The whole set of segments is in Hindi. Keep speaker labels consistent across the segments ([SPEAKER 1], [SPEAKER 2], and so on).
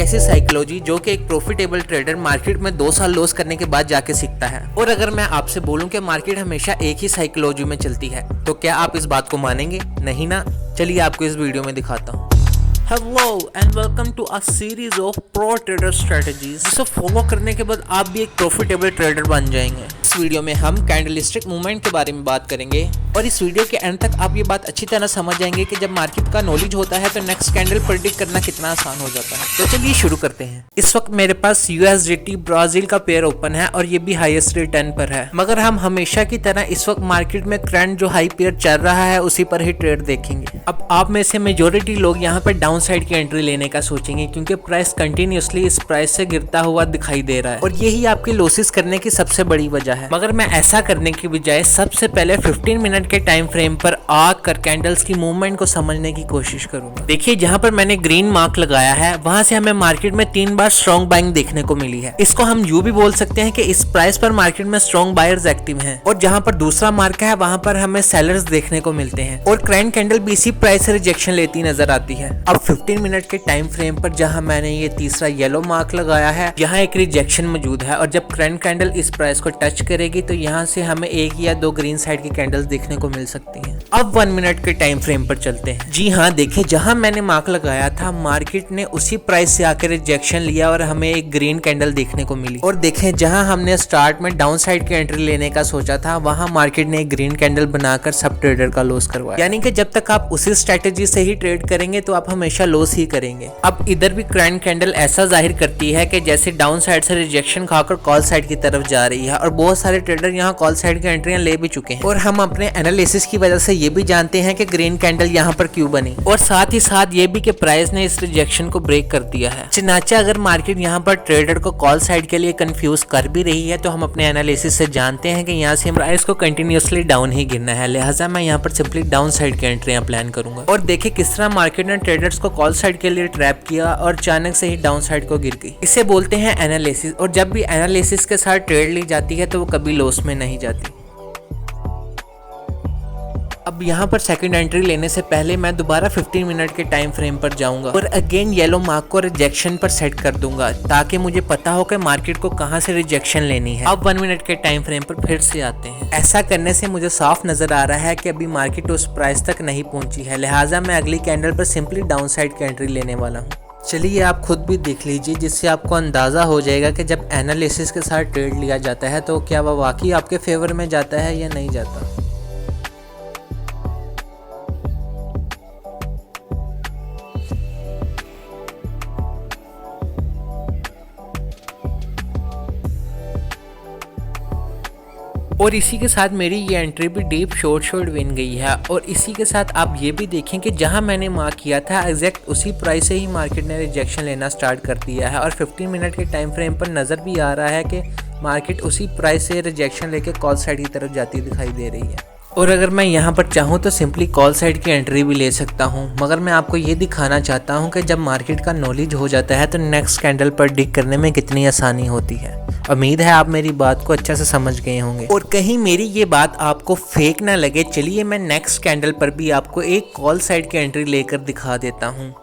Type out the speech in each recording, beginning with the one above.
[SPEAKER 1] ऐसी साइकोलॉजी जो कि एक प्रॉफिटेबल ट्रेडर मार्केट में 2 साल लॉस करने के बाद जाके सीखता है। और अगर मैं आपसे बोलूं कि मार्केट हमेशा एक ही साइकोलॉजी में चलती है तो क्या आप इस बात को मानेंगे? नहीं ना। चलिए आपको इस वीडियो में दिखाता हूँ। Hello and welcome to a series of pro trader strategies, जिसे फॉलो करने के बाद आप भी एक प्रॉफिटेबल ट्रेडर बन जाएंगे। इस वीडियो में हम कैंडलस्टिक मूवमेंट के बारे में बात करेंगे और इस वीडियो के एंड तक आप ये बात अच्छी तरह समझ जाएंगे कि जब मार्केट का नॉलेज होता है तो नेक्स्ट कैंडल प्रेडिक्ट करना कितना आसान हो जाता है। तो चलिए शुरू करते हैं। इस वक्त मेरे पास USDT ब्राजील का पेयर ओपन है और ये भी हाईएस्ट रिटर्न पर है, मगर हम हमेशा की तरह इस वक्त मार्केट में करंट जो हाई पेयर चल रहा है उसी पर ही ट्रेड देखेंगे। अब आप में से मेजोरिटी लोग यहाँ पर डाउन साइड की एंट्री लेने का सोचेंगे क्योंकि प्राइस कंटिन्यूसली इस प्राइस से गिरता हुआ दिखाई दे रहा है और यही आपके लॉसेस करने की सबसे बड़ी वजह है। मगर मैं ऐसा करने की बजाय सबसे पहले 15 मिनट के टाइम फ्रेम पर आकर कैंडल्स की मूवमेंट को समझने की कोशिश करूंगा। देखिए जहां पर मैंने ग्रीन मार्क लगाया है वहां से हमें मार्केट में 3 बार स्ट्रॉन्ग बाइंग देखने को मिली है। इसको हम यूं भी बोल सकते हैं कि इस प्राइस पर मार्केट में स्ट्रॉन्ग बायर्स एक्टिव हैं और जहां पर दूसरा मार्क है वहां पर हमें सेलर्स देखने को मिलते हैं और करंट कैंडल भी इसी प्राइस से रिजेक्शन लेती नजर आती है। अब 15 मिनट के टाइम फ्रेम पर जहां मैंने ये तीसरा येलो मार्क लगाया है, यहाँ एक रिजेक्शन मौजूद है और जब करंट कैंडल इस प्राइस को टच करेगी तो यहाँ से हमें 1 या 2 ग्रीन साइड की कैंडल्स देखने को मिल सकती हैं। अब 1 मिनट के टाइम फ्रेम पर चलते हैं। जी हाँ, देखिए जहां मैंने मार्क लगाया था मार्केट ने उसी प्राइस से आकर रिजेक्शन लिया और हमें एक ग्रीन कैंडल देखने को मिली। और देखें जहां हमने स्टार्ट में डाउन साइड की एंट्री लेने का सोचा था वहां मार्केट ने एक ग्रीन कैंडल बनाकर सब ट्रेडर का लॉस करवाया। यानी कि जब तक आप उसी स्ट्रेटेजी से ही ट्रेड करेंगे तो आप हमेशा लॉस ही करेंगे। अब इधर भी करंट कैंडल ऐसा जाहिर करती है कि जैसे डाउन साइड से रिजेक्शन खाकर कॉल साइड की तरफ जा रही है और बहुत सारे ट्रेडर यहाँ कॉल साइड की एंट्रियां ले भी चुके हैं और हम अपने एनालिसिस की वजह से ये भी जानते हैं कि ग्रीन कैंडल यहाँ पर क्यों बनी और साथ ही साथ ये भी कि प्राइस ने इस रिजेक्शन को ब्रेक कर दिया है। चनाचा अगर मार्केट यहाँ पर ट्रेडर को कॉल साइड के लिए कंफ्यूज कर भी रही है तो हम अपने एनालिसिस से जानते हैं कि यहाँ से प्राइस को कंटिन्यूसली डाउन ही गिरना है, लिहाजा मैं यहाँ पर सिंपली डाउन साइड की एंट्रियां प्लान करूंगा। और देखिए किस तरह मार्केट ने ट्रेडर्स को कॉल साइड के लिए ट्रैप किया और अचानक से ही डाउन साइड को गिर गई। इसे बोलते हैं एनालिसिस और जब भी एनालिसिस के साथ ट्रेड ली जाती है तो वो कभी लॉस में नहीं जाती। अब यहाँ पर सेकंड एंट्री लेने से पहले मैं दोबारा 15 मिनट के टाइम फ्रेम पर जाऊंगा और अगेन येलो मार्क को रिजेक्शन पर सेट कर दूंगा ताकि मुझे पता हो कि मार्केट को कहां से रिजेक्शन लेनी है। अब 1 मिनट के टाइम फ्रेम पर फिर से आते हैं। ऐसा करने से मुझे साफ नजर आ रहा है कि अभी मार्केट उस प्राइस तक नहीं पहुंची है, लिहाजा मैं अगली कैंडल पर सिंपली डाउन साइड की एंट्री लेने वाला हूँ। चलिए आप खुद भी देख लीजिए जिससे आपको अंदाज़ा हो जाएगा कि जब एनालिसिस के साथ ट्रेड लिया जाता है तो क्या वह वाकई आपके फेवर में जाता है या नहीं जाता। और इसी के साथ मेरी ये एंट्री भी डीप शॉर्ट विन गई है और इसी के साथ आप ये भी देखें कि जहां मैंने मार्क किया था एग्जैक्ट उसी प्राइस से ही मार्केट ने रिजेक्शन लेना स्टार्ट कर दिया है और 15 मिनट के टाइम फ्रेम पर नज़र भी आ रहा है कि मार्केट उसी प्राइस से रिजेक्शन लेके कॉल साइड की तरफ जाती दिखाई दे रही है। और अगर मैं यहाँ पर चाहूँ तो सिंपली कॉल साइड की एंट्री भी ले सकता हूँ, मगर मैं आपको ये दिखाना चाहता हूँ कि जब मार्केट का नॉलेज हो जाता है तो नेक्स्ट कैंडल पर डिक करने में कितनी आसानी होती है। उम्मीद है आप मेरी बात को अच्छा से समझ गए होंगे और कहीं मेरी ये बात आपको फेक ना लगे। चलिए मैं नेक्स्ट कैंडल पर भी आपको एक कॉल साइड की एंट्री लेकर दिखा देता हूँ।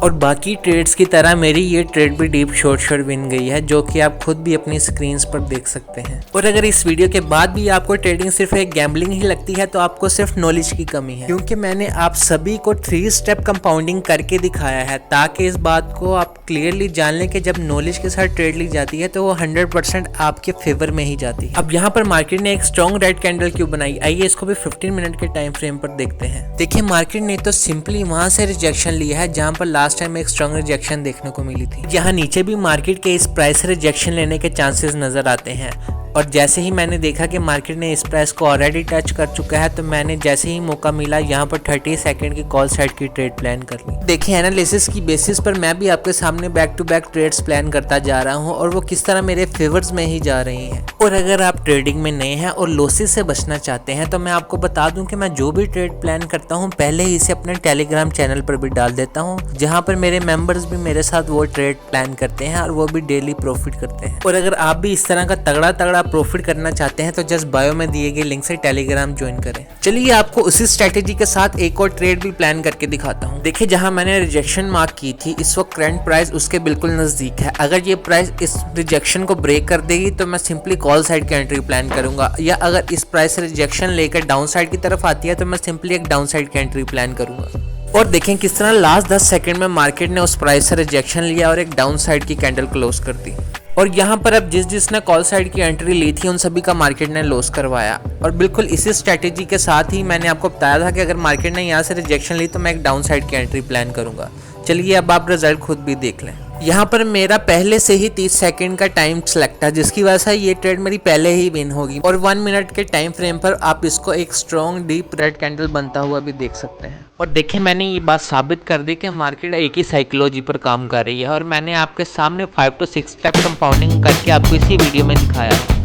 [SPEAKER 1] और बाकी ट्रेड्स की तरह मेरी ये ट्रेड भी डीप शॉर्ट विन गई है, जो कि आप खुद भी अपनी स्क्रीन्स पर देख सकते हैं। और अगर इस वीडियो के बाद भी आपको ट्रेडिंग सिर्फ एक गैम्बलिंग ही लगती है तो आपको सिर्फ नॉलेज की कमी है, क्योंकि मैंने आप सभी को 3 स्टेप कंपाउंडिंग करके दिखाया है ताकि इस बात को आप क्लियरली जान लें कि जब नॉलेज के साथ ट्रेड ली जाती है तो वो 100% आपके फेवर में ही जाती है। अब यहाँ पर मार्केट ने एक स्ट्रॉन्ग रेड कैंडल क्यों बनाई, आइए इसको भी 15 मिनट के टाइम फ्रेम पर देखते हैं। देखिए मार्केट ने तो सिंपली वहां से रिजेक्शन लिया है जहां पर लास्ट टाइम एक स्ट्रॉन्ग रिजेक्शन देखने को मिली थी। यहाँ नीचे भी मार्केट के इस प्राइस से रिजेक्शन लेने के चांसेस नजर आते हैं और जैसे ही मैंने देखा कि मार्केट ने इस प्राइस को ऑलरेडी टच कर चुका है तो मैंने जैसे ही मौका मिला यहाँ पर 30 सेकंड की कॉल साइड की ट्रेड प्लान कर ली। देखिए एनालिसिस की बेसिस पर मैं भी आपके सामने back to back trades plan करता जा रहा हूँ और वो किस तरह मेरे फेवर्स में ही जा रही हैं। और अगर आप ट्रेडिंग में नए हैं और लॉसेस से बचना चाहते हैं तो मैं आपको बता दूं कि मैं जो भी ट्रेड प्लान करता हूं पहले ही इसे अपने टेलीग्राम चैनल पर भी डाल देता हूं, जहां पर मेरे मेंबर्स भी मेरे साथ वो ट्रेड प्लान करते हैं और वो भी डेली प्रॉफिट करते हैं। और अगर आप भी इस तरह का तगड़ा तगड़ा प्रॉफिट करना चाहते हैं तो जस्ट बायो में दिए गए लिंक से टेलीग्राम ज्वाइन करें। चलिए आपको उसी स्ट्रेटेजी के साथ एक और ट्रेड भी प्लान करके दिखाता हूँ। देखिए जहाँ मैंने रिजेक्शन मार्क की थी इस वक्त करंट प्राइस उसके बिल्कुल नजदीक है। अगर ये प्राइस इस रिजेक्शन को ब्रेक कर देगी तो मैं सिंपली कॉल साइड की एंट्री प्लान करूंगा, या अगर इस प्राइस से रिजेक्शन लेकर डाउन साइड की तरफ आती है तो मैं सिंपली एक डाउन साइड की एंट्री प्लान करूंगा। और देखें किस तरह लास्ट 10 सेकंड में मार्केट ने उस प्राइस से रिजेक्शन लिया और एक डाउन साइड की कैंडल क्लोज कर दी। और यहाँ पर अब जिसने कॉल साइड की एंट्री ली थी उन सभी का मार्केट ने लॉस करवाया। और बिल्कुल इसी स्ट्रेटेजी के साथ ही मैंने आपको बताया था कि अगर मार्केट ने यहाँ से रिजेक्शन ली तो मैं एक डाउन साइड की एंट्री प्लान करूंगा। चलिए अब आप रिजल्ट खुद भी देख लें। यहाँ पर मेरा पहले से ही 30 सेकंड का टाइम सेलेक्ट है, जिसकी वजह से ये ट्रेड मेरी पहले ही विन होगी। और 1 मिनट के टाइम फ्रेम पर आप इसको एक स्ट्रॉन्ग डीप रेड कैंडल बनता हुआ भी देख सकते हैं। और देखिए मैंने ये बात साबित कर दी कि मार्केट एक ही साइकोलॉजी पर काम कर रही है और मैंने आपके सामने 5 to 6 स्टेप कंपाउंडिंग करके आपको इसी वीडियो में दिखाया है।